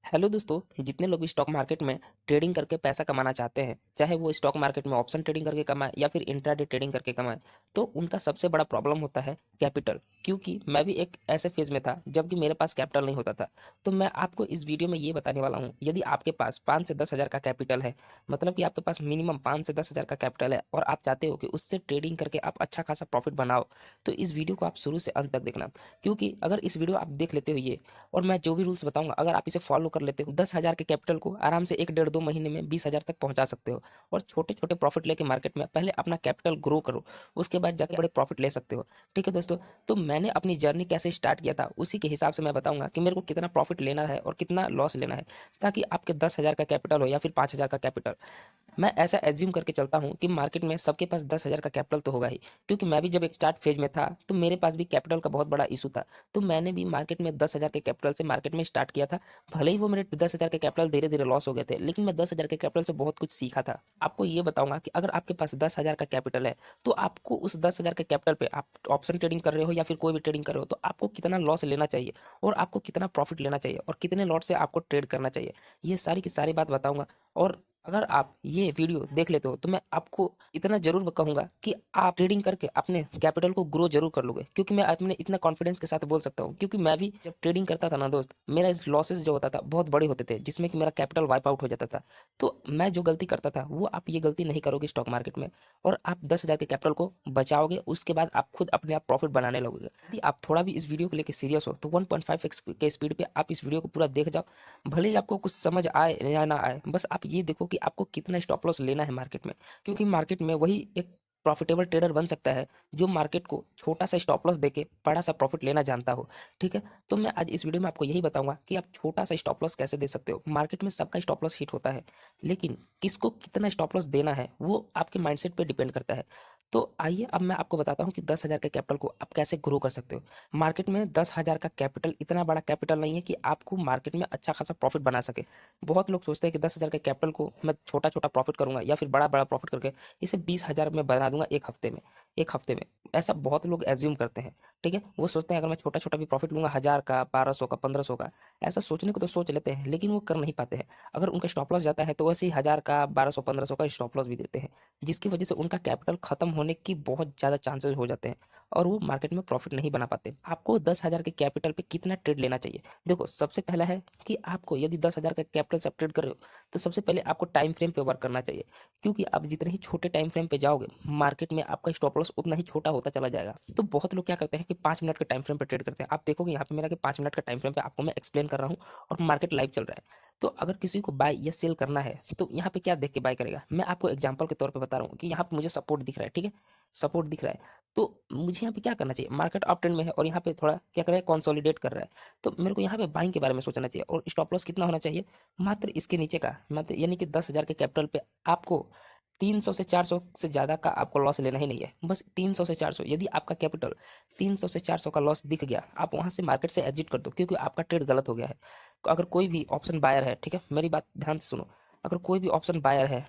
Hello दोस्तों, जितने लोग भी स्टॉक मार्केट में ट्रेडिंग करके पैसा कमाना चाहते हैं, चाहे वो स्टॉक मार्केट में ऑप्शन ट्रेडिंग करके कमाएँ या फिर इंट्राडे ट्रेडिंग करके कमाएँ, तो उनका सबसे बड़ा प्रॉब्लम होता है कैपिटल। क्योंकि मैं भी एक ऐसे फ़ेज़ में था जब कि मेरे पास कैपिटल नहीं होता था। तो मैं आपको इस वीडियो में ये बताने वाला हूँ, यदि आपके पास 5 से 10 हज़ार का कैपिटल है, मतलब कि आपके पास मिनिमम 5 से 10 हज़ार का कैपिटल है और आप चाहते हो कि उससे ट्रेडिंग करके आप अच्छा खासा प्रॉफ़िट बनाओ, तो इस वीडियो को आप शुरू से अंत तक देखना। क्योंकि अगर इस वीडियो आप देख लेते हो ये और मैं जो भी रूल्स बताऊँगा अगर आप इसे फॉलो कर लेते हो 10,000 के कैपिटल को आराम से 1 डेढ़ 2 महीने में 20,000 तक पहुँचा सकते हो और छोटे-छोटे प्रॉफ़िट लेके मार्केट में पहले अपना कैपिटल ग्रो करो, उसके बाद जाके बड़े प्रॉफ़िट ले सकते हो। ठीक है दोस्तों? तो मैंने अपनी जर्नी कैसे स्टार्ट किया था, उसी के हिसाब से मैं बताऊँगा कि मेरे को कितना प्रॉफ़िट लेना है और कितना लॉस लेना है, ताकि आपके 10,000 का कैपिटल हो या फिर 5,000 का कैपिटल। मैं ऐसा एज़्यूम करके चलता हूँ कि मार्केट में सबके पास 10,000 का कैपिटल तो होगा ही, क्योंकि मैं भी जब एक स्टार्ट फेज़ में था, तो मेरे पास भी कैपिटल का बहुत बड़ा इश्यू था। तो मैंने भी मार्केट में 10,000 के कैपिटल से मार्केट में स्टार्ट किया था। भले ही वो मेरे 10,000 के कैपिटल धीरे-धीरे लॉस हो गए थे, लेकिन मैं 10,000 के कैपिटल से बहुत कुछ सीखा था। आपको ये बताऊँगा कि अगर आपके पास 10,000 का कैपिटल है, तो आपको उस 10,000 के कैपिटल पे आप ऑप्शन ट्रेडिंग कर रहे हो या फिर कोई भी ट्रेडिंग कर रहे हो, तो आपको कितना लॉस लेना चाहिए और आपको कितना प्रॉफ़िट लेना चाहिए और कितने लॉट से आपको ट्रेड करना चाहिए। ये सारी की सारी बात बताऊँगा और अगर आप ये वीडियो देख लेते हो तो मैं आपको इतना ज़रूर कहूँगा कि आप ट्रेडिंग करके अपने कैपिटल को ग्रो ज़रूर कर लोगे, क्योंकि मैं अपने इतना कॉन्फिडेंस के साथ बोल सकता हूँ, क्योंकि मैं भी जब ट्रेडिंग करता था ना दोस्त, मेरा लॉसेस जो होता था बहुत बड़े होते थे, जिसमें कि मेरा कैपिटल वाइप आउट हो जाता था। तो मैं जो गलती करता था वो आप ये गलती नहीं करोगे स्टॉक मार्केट में और आप 10,000 के कैपिटल को बचाओगे, उसके बाद आप खुद अपने आप प्रॉफिट बनाने लगोगे। यदि आप थोड़ा भी इस वीडियो को लेके सीरियस हो तो 1.5x के स्पीड पे आप इस वीडियो को पूरा देख जाओ। भले ही आपको कुछ समझ आए या ना आए, बस आप ये देखो कि आपको कितना स्टॉप लॉस लेना है मार्केट में, क्योंकि मार्केट में वही एक प्रॉफिटेबल ट्रेडर बन सकता है जो मार्केट को छोटा सा स्टॉप लॉस देके बड़ा सा प्रॉफिट लेना जानता हो। ठीक है, तो मैं आज इस वीडियो में आपको यही बताऊंगा कि आप छोटा सा स्टॉप लॉस कैसे दे सकते हो। मार्केट में सबका स्टॉप लॉस हिट होता है, लेकिन किसको कितना स्टॉप लॉस देना है वो आपके माइंडसेट पे डिपेंड करता है। तो आइए अब मैं आपको बताता हूँ कि 10,000 के कैपिटल को आप कैसे ग्रो कर सकते हो। मार्केट में 10,000 का कैपिटल इतना बड़ा कैपिटल नहीं है कि आपको मार्केट में अच्छा खासा प्रॉफिट बना सके। बहुत लोग सोचते हैं कि 10,000 के कैपिटल को मैं छोटा-छोटा प्रॉफिट करूँगा या फिर बड़ा-बड़ा प्रॉफिट करके इसे 20,000 में बना दूँगा 1 हफ्ते में। 1 हफ्ते में, ऐसा बहुत लोग एज़्यूम करते हैं, ठीक है? वो सोचते हैं अगर मैं छोटा-छोटा भी प्रॉफिट लूँगा 1,000 का, 1200 का, 1500 का, ऐसा सोचने को तो सोच लेते हैं, लेकिन वो कर नहीं पाते हैं। अगर उनका स्टॉप लॉस जाता है तो वैसे ही 1,000 का, 1200, 1500 का स्टॉप लॉस भी देते हैं, जिसकी वजह से उनका कैपिटल खत्म होने की बहुत ज़्यादा चांसेस हो जाते हैं और वो मार्केट में प्रॉफिट नहीं बना पाते। आपको 10,000 के कैपिटल पे कितना ट्रेड लेना चाहिए? देखो, सबसे पहला है कि आपको यदि 10,000 का कैपिटल से आप ट्रेड कर रहे हो, तो सबसे पहले आपको टाइम फ्रेम पे वर्क करना चाहिए, क्योंकि आप जितने ही छोटे टाइम फ्रेम पे जाओगे, मार्केट में आपका स्टॉप लॉस उतना ही छोटा होता चला जाएगा। तो बहुत लोग क्या करते हैं कि 5 मिनट के टाइम फ्रेम पे ट्रेड करते हैं। आप देखोगे यहाँ पे मेरा कि 5 मिनट का टाइम फ्रेम पे आपको मैं एक्सप्लेन कर रहा हूँ और मार्केट लाइव चल रहा है। तो अगर किसी को बाय या सेल करना है, तो यहाँ पे क्या देख के बाय करेगा? मैं आपको एग्जांपल के तौर पे बता रहा हूँ कि यहाँ पे मुझे सपोर्ट दिख रहा है, ठीक है? सपोर्ट दिख रहा है, तो मुझे यहाँ पे क्या करना चाहिए? मार्केट अप ट्रेंड में है और यहाँ पे थोड़ा क्या कर रहा है, कंसोलिडेट कर रहा है। तो मेरे को यहाँ पे बाइंग के बारे में सोचना चाहिए और स्टॉप लॉस कितना होना चाहिए? मात्र इसके नीचे का, मात्र यानी कि 10,000 के कैपिटल पे आपको 300 से 400 से ज़्यादा का आपको लॉस लेना ही नहीं है। बस 300 से 400, यदि आपका कैपिटल 300 से 400 का लॉस दिख गया, आप वहाँ से मार्केट से एग्जिट कर दो, क्योंकि आपका ट्रेड गलत हो गया है। तो अगर कोई भी ऑप्शन बायर है, ठीक है? मेरी बात ध्यान से सुनो। अगर कोई भी ऑप्शन बायर है,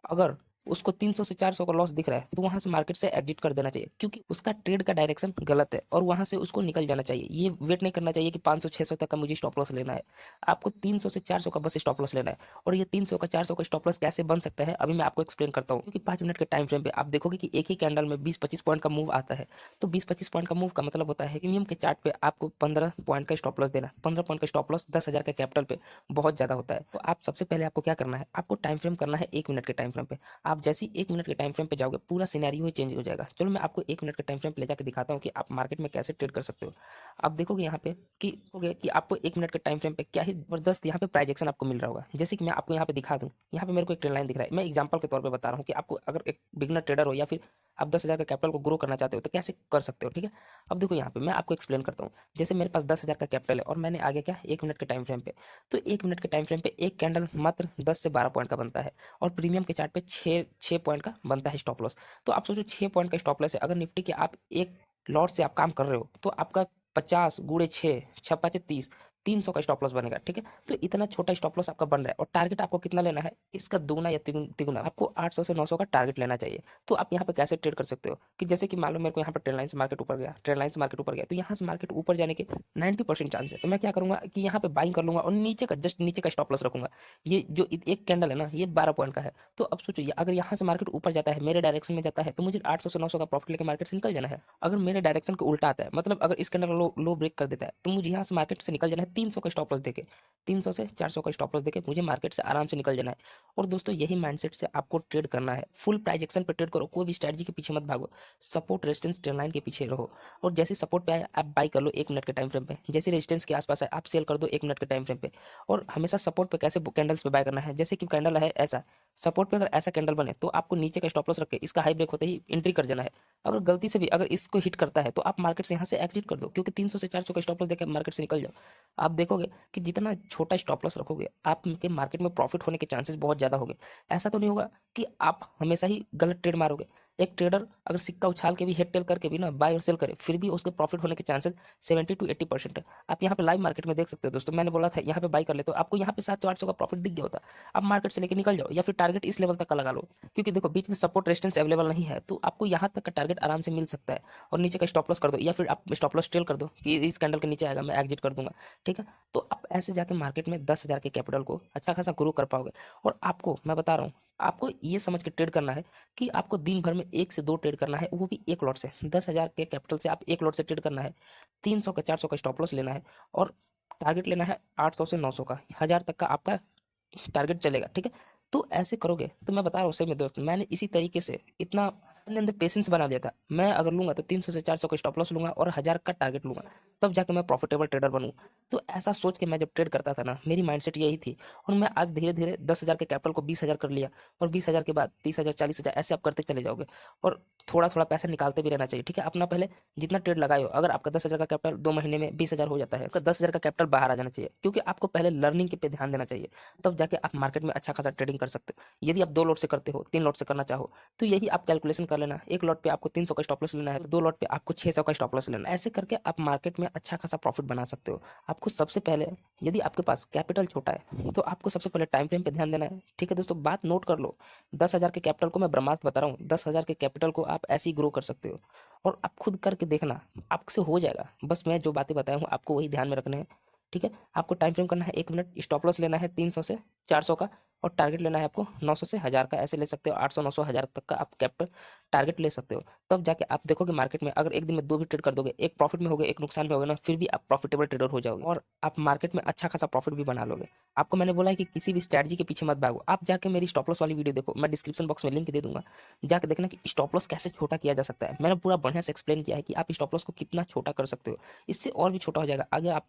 अगर उसको 300 से 400 का लॉस दिख रहा है, तो वहाँ से मार्केट से एग्जिट कर देना चाहिए, क्योंकि उसका ट्रेड का डायरेक्शन गलत है और वहाँ से उसको निकल जाना चाहिए। ये वेट नहीं करना चाहिए कि 500-600 तक का मुझे स्टॉप लॉस लेना है। आपको 300 से 400 का बस स्टॉप लॉस लेना है और ये 300 का 400 का स्टॉप लॉस कैसे बन सकता है, अभी मैं आपको एक्सप्लेन करता हूँ। क्योंकि 5 मिनट के टाइम फ्रेम पे आप देखोगे कि एक ही कैंडल में 20-25 पॉइंट का मूव आता है। तो 20-25 पॉइंट का मूव का मतलब होता है कि मिनिमम के चार्ट पे आपको 15 पॉइंट का स्टॉप लॉस देना। 15 पॉइंट का स्टॉप लॉस 10,000 के कैपिटल पे बहुत ज़्यादा होता है। तो आप सबसे पहले आपको क्या करना है, आपको टाइम फ्रेम करना है 1 मिनट के टाइम फ्रेम पे। आप जैसे ही 1 मिनट के टाइम फ्रेम पे जाओगे, पूरा सिनेरियो ही चेंज हो जाएगा। चलो मैं आपको 1 मिनट के टाइम फ्रेम पे ले जाके दिखाता हूँ कि आप मार्केट में कैसे ट्रेड कर सकते हो। आप देखोगे यहाँ पे कि आपको 1 मिनट के टाइम फ्रेम पे क्या ही ज़बरदस्त यहाँ पे प्राइस एक्शन आपको मिल रहा होगा। जैसे कि मैं आपको यहाँ पे दिखा दूँ, यहाँ पे मेरे को एक ट्रेंड लाइन दिख रहा है। मैं एग्जांपल के तौर पे बता रहा हूँ कि आपको अगर एक बिगिनर ट्रेडर हो या फिर आप 10,000 का कैपिटल को ग्रो करना चाहते हो, तो कैसे कर सकते हो, ठीक है? अब देखो यहाँ पे मैं आपको एक्सप्लेन करता हूँ। जैसे मेरे पास 10,000 का कैपिटल है और मैंने आगे क्या 1 मिनट के टाइम फ्रेम पे, तो 1 मिनट के टाइम फ्रेम पे एक कैंडल मात्र 10 से 12 पॉइंट का बनता है और प्रीमियम के चार्ट पे 6 पॉइंट का बनता है स्टॉप लॉस। तो आप सोचो 6 पॉइंट का स्टॉप लॉस है, अगर निफ्टी के आप एक लॉट से आप काम कर रहे हो, तो आपका 50 गुणे 6, 6 5 30, 300 का स्टॉप लॉस बनेगा, ठीक है। तो इतना छोटा स्टॉप लॉस आपका बन रहा है और टारगेट आपको कितना लेना है, इसका दुगना या तिगुना आपको 800 से 900 का टारगेट लेना चाहिए। तो आप यहाँ पे कैसे ट्रेड कर सकते हो कि जैसे कि मान लो मेरे को यहाँ पर ट्रेंड लाइन से मार्केट ऊपर गया, ट्रेंड लाइन से मार्केट ऊपर गया, तो यहाँ से मार्केट ऊपर जाने के 90% चांस है। तो मैं क्या करूंगा कि यहाँ पे बाइंग कर लूंगा और नीचे का जस्ट नीचे का स्टॉप लॉस रखूंगा। ये जो एक कैंडल है ना, ये 12 पॉइंट का है। तो अब सोचो अगर यहाँ से मार्केट ऊपर जाता है, मेरे डायरेक्शन में जाता है, तो मुझे 800 से 900 का प्रॉफिट लेके मार्केट से निकल जाना है। अगर मेरे डायरेक्शन के उल्टा आता है, मतलब अगर इस कैंडल लो ब्रेक कर देता है, तो मुझे यहाँ से मार्केट से निकल जाना है 300 का स्टॉप लॉस देके, 300 से 400 का स्टॉप लॉस देके मुझे मार्केट से आराम से निकल जाना है। और दोस्तों यही माइंडसेट से आपको ट्रेड करना है। फुल प्राइस एक्शन पे ट्रेड करो, कोई भी स्ट्रेटजी के पीछे मत भागो, सपोर्ट रेजिस्टेंस ट्रेंड लाइन के पीछे रहो। और जैसे सपोर्ट पे आए आप बाई कर लो 1 मिनट के टाइम फ्रेम पे, जैसे रेजिस्टेंस के आसपास है आप सेल कर दो 1 मिनट के टाइम फ्रेम पे। और हमेशा सपोर्ट पे कैसे कैंडल्स पे बाय करना है, जैसे कि कैंडल है ऐसा, सपोर्ट पे अगर ऐसा कैंडल बने तो आपको नीचे का स्टॉप लॉस रख के इसका हाई ब्रेक होते ही एंट्री कर जाना है। अगर गलती से भी अगर इसको हिट करता है तो आप मार्केट से यहाँ से एग्जिट कर दो, क्योंकि 300 से 400 का स्टॉप लॉस देकर मार्केट से निकल जाओ। आप देखोगे कि जितना छोटा स्टॉप लॉस रखोगे आपके मार्केट में प्रॉफिट होने के चांसेस बहुत ज़्यादा होंगे। ऐसा तो नहीं होगा कि आप हमेशा ही गलत ट्रेड मारोगे। एक ट्रेडर अगर सिक्का उछाल के भी हेड टेल करके भी ना बाय और सेल करे, फिर भी उसके प्रॉफिट होने के चांसेस 70 to 80% है। आप यहाँ पे लाइव मार्केट में देख सकते हो दोस्तों, मैंने बोला था यहाँ पे बाय कर ले, तो आपको यहाँ पे 700-800 का प्रॉफिट दिख गया होता। आप मार्केट से लेके निकल जाओ या फिर टारगेट इस लेवल तक का लगा लो, क्योंकि देखो बीच में सपोर्ट रेजिस्टेंस अवेलेबल नहीं है, तो आपको यहाँ तक का टारगेट आराम से मिल सकता है। और नीचे का स्टॉप लॉस कर दो या फिर आप स्टॉप लॉस ट्रेल कर दो कि इस कैंडल के नीचे आएगा मैं एग्जिट कर दूंगा, ठीक है। तो आप ऐसे जाके मार्केट में 10,000 के कैपिटल को अच्छा खासा ग्रो कर पाओगे। और आपको मैं बता रहा हूँ, आपको ये समझ के ट्रेड करना है कि आपको दिन भर में 1 से 2 ट्रेड करना है, वो भी एक लॉट से। 10,000 के कैपिटल से आप एक लॉट से ट्रेड करना है, 300 का 400 का स्टॉप लॉस लेना है और टारगेट लेना है 800 से 900 का, 1000 तक का आपका टारगेट चलेगा, ठीक है। तो ऐसे करोगे तो मैं बता रहा हूँ सही में दोस्त, मैंने इसी तरीके से इतना अपने अंदर पेशेंस बना लिया था। मैं अगर लूंगा तो 300 से 400 का स्टॉप लॉस लूंगा और 1000 का टारगेट लूंगा, तब जाके मैं प्रॉफिटेबल ट्रेडर बनूँ। तो ऐसा सोच के मैं जब ट्रेड करता था ना, मेरी माइंडसेट यही थी। और मैं आज धीरे धीरे 10,000 के कैपिटल को 20,000 कर लिया, और 20,000 के बाद 30,000 40,000 ऐसे आप करते चले जाओगे। और थोड़ा थोड़ा पैसा निकालते भी रहना चाहिए, ठीक है। अपना पहले जितना ट्रेड लगाए हो, अगर आपका 10,000 का कैपिटल 2 महीने में 20,000 हो जाता है, आपका 10,000 का कैपिटल बाहर आ जाना चाहिए, क्योंकि आपको पहले लर्निंग पे ध्यान देना चाहिए। तब जाके आप मार्केट में अच्छा खासा ट्रेडिंग कर सकते हो। यदि आप 2 लॉट से करते हो, 3 लॉट से करना चाहो, तो यही आप कैलकुलेशन कर लेना, 1 लॉट पे आपको 300 का स्टॉप लॉस लेना है, 2 लॉट पे आपको 600 का स्टॉप लॉस लेना है। ऐसे करके आप मार्केट में अच्छा खासा प्रॉफिट बना सकते हो। आपको सबसे पहले, यदि आपके पास कैपिटल छोटा है, तो आपको सबसे पहले टाइम फ्रेम पे ध्यान देना है, ठीक है दोस्तों। बात नोट कर लो, 10,000 के कैपिटल को मैं ब्रह्मास्त्र बता रहा हूँ, 10,000 के कैपिटल को आप ऐसे ही ग्रो कर सकते हो। और आप खुद करके देखना, आपसे हो जाएगा। बस मैं जो बातें बताया हूँ आपको वही ध्यान में रखने हैं, ठीक है। आपको टाइम फ्रेम करना है 1 मिनट, स्टॉप लॉस लेना है 300 से 400 का, और टारगेट लेना है आपको 900 से 1000 का, ऐसे ले सकते हो। 800 900 1000 तक का आप कैपिटल टारगेट ले सकते हो। तब जाके आप देखोगे मार्केट में अगर एक दिन में 2 भी ट्रेड कर दोगे, एक प्रॉफिट में होगे एक नुकसान में होगे ना, फिर भी आप प्रॉफिटेबल ट्रेडर हो जाओगे और आप मार्केट में अच्छा खासा प्रॉफिट भी बना लोगे। आपको मैंने बोला है कि किसी भी स्ट्रैटेजी के पीछे मत भागो। आप जाके मेरी स्टॉप लॉस वाली वीडियो देखो, मैं डिस्क्रिप्शन बॉक्स में लिंक दे दूंगा, जाके देखना कि स्टॉप लॉस कैसे छोटा किया जा सकता है। मैंने पूरा बढ़िया से एक्सप्लेन किया है कि आप स्टॉप लॉस को कितना छोटा कर सकते हो, इससे और भी छोटा हो जाएगा। अगर आप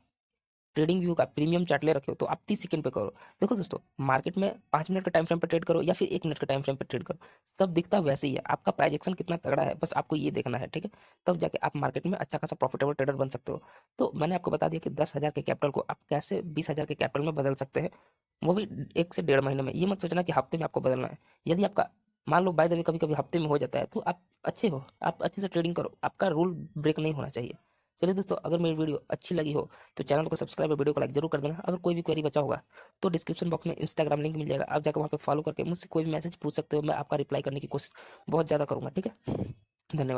ट्रेडिंग व्यू का प्रीमियम चार्ट ले रखे हो तो आप 30 सेकंड पे करो। देखो दोस्तों, मार्केट में 5 मिनट के टाइम फ्रेम पे ट्रेड करो या फिर 1 मिनट के टाइम फ्रेम पे ट्रेड करो, सब दिखता वैसे ही है। आपका प्राइस एक्शन कितना तगड़ा है, बस आपको ये देखना है, ठीक है। तब जाके आप मार्केट में अच्छा खासा प्रॉफिटेबल ट्रेडर बन सकते हो। तो मैंने आपको बता दिया कि 10,000 के कैपिटल को आप कैसे 20,000 के कैपिटल में बदल सकते हैं, वो भी 1 से 1.5 महीने में। ये मत सोचना कि हफ्ते में आपको बदलना है। यदि आपका मान लो बाय द वे कभी कभी हफ्ते में हो जाता है, तो आप अच्छे हो, आप अच्छे से ट्रेडिंग करो, आपका रूल ब्रेक नहीं होना चाहिए। चलिए दोस्तों, अगर मेरी वीडियो अच्छी लगी हो तो चैनल को सब्सक्राइब और वीडियो को लाइक जरूर कर देना। अगर कोई भी क्वेरी बचा होगा तो डिस्क्रिप्शन बॉक्स में इंस्टाग्राम लिंक मिल जाएगा, आप जाकर वहाँ पे फॉलो करके मुझसे कोई भी मैसेज पूछ सकते हो। मैं आपका रिप्लाई करने की कोशिश बहुत ज़्यादा करूँगा, ठीक है। धन्यवाद।